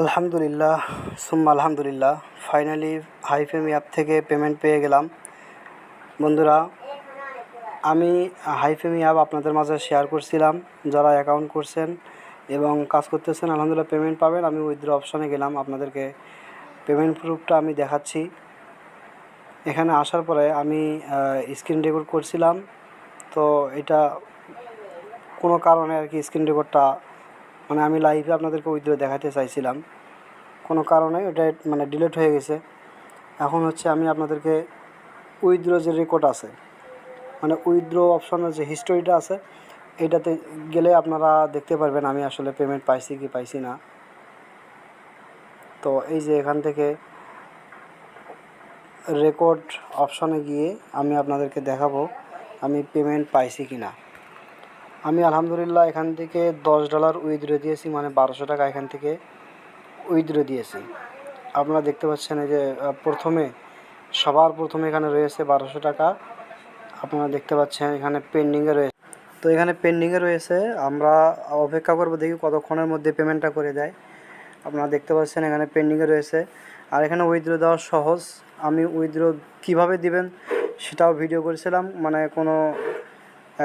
আলহামদুলিল্লাহ সুম্মা আলহামদুলিল্লাহ ফাইনালি হাইফেমি অ্যাপ থেকে পেমেন্ট পেয়ে গেলাম। বন্ধুরা, আমি হাইফেমি অ্যাপ আপনাদের মাঝে শেয়ার করছিলাম। যারা অ্যাকাউন্ট করছেন এবং কাজ করতেছেন আলহামদুলিল্লাহ পেমেন্ট পাবেন। আমি উইথড্র অপশানে গেলাম, আপনাদেরকে পেমেন্ট প্রুফটা আমি দেখাচ্ছি। এখানে আসার পরে আমি স্ক্রিন রেকর্ড করছিলাম, তো এটা কোনো কারণে আর কি স্ক্রিন রেকর্ডটা আমি লাইভে আপনাদেরকে উইথড্র দেখাতে চাইছিলাম, কোনো কারণে ওটা ডিলিট হয়ে গেছে। এখন হচ্ছে আমি আপনাদেরকে উইথড্র যে রেকর্ড আছে, উইথড্র অপশনের যে হিস্টোরিটা আছে, এইটাতে গেলে আপনারা দেখতে পারবেন আমি আসলে পেমেন্ট পাইছি কি পাইছি না। তো এই যে এখান থেকে রেকর্ড অপশনে গিয়ে আমি আপনাদেরকে দেখাবো আমি পেমেন্ট পাইছি কি না। আমি আলহামদুলিল্লাহ এখান থেকে $10 উইথড্র দিয়েছি, 1200 টাকা এখান থেকে উইথড্র দিয়েছি। আপনারা দেখতে পাচ্ছেন এই যে সবার প্রথমে এখানে রয়েছে 1200 টাকা। আপনারা দেখতে পাচ্ছেন এখানে পেন্ডিংয়ে রয়েছে। তো এখানে পেন্ডিংয়ে রয়েছে, আমরা অপেক্ষা করব দেখি কতক্ষণের মধ্যে পেমেন্টটা করে দেয়। আপনারা দেখতে পাচ্ছেন এখানে পেন্ডিংয়ে রয়েছে। আর এখানে উইথড্র দেওয়া সহজ। আমি উইথড্র কীভাবে দিবেন সেটাও ভিডিও করেছিলাম, কোনো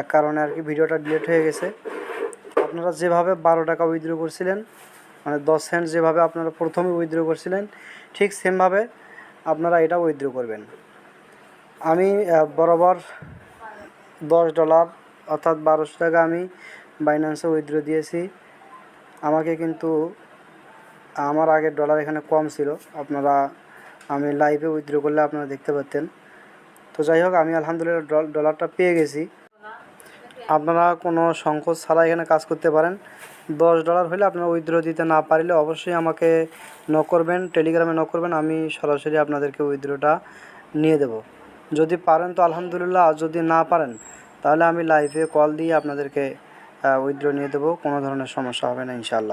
এক কারণে আর কি ভিডিওটা ডিলিট হয়ে গেছে। আপনারা যেভাবে 12 টাকা উইথড্র করছিলেন, 10 সেন্ট যেভাবে আপনারা প্রথমে উইথড্র করছিলেন, ঠিক সেমভাবে আপনারা এটা উইথড্র করবেন। আমি বরাবর $10 অর্থাৎ 1200 টাকা আমি বাইন্যান্সে উইথড্র দিয়েছি। আমাকে কিন্তু আমার আগের ডলার এখানে কম ছিল, আমি লাইভে উইথড্র করলে আপনারা দেখতে পারতেন। তো যাই হোক, আমি আলহামদুলিল্লাহ ডলারটা পেয়ে গেছি। আপনারা কোনো সংকোচ ছাড়া এখানে কাজ করতে পারেন। $10 হলে আপনারা উইথড্র দিতে না পারলে অবশ্যই আমাকে নক করবেন, টেলিগ্রামে নক করবেন, আমি সরাসরি আপনাদেরকে উইথড্রটা নিয়ে দেব। যদি পারেন তো আলহামদুলিল্লাহ, আর যদি না পারেন তাহলে আমি লাইভে কল দিয়ে আপনাদেরকে উইথড্র নিয়ে দেবো। কোনো ধরনের সমস্যা হবে না ইনশাআল্লাহ।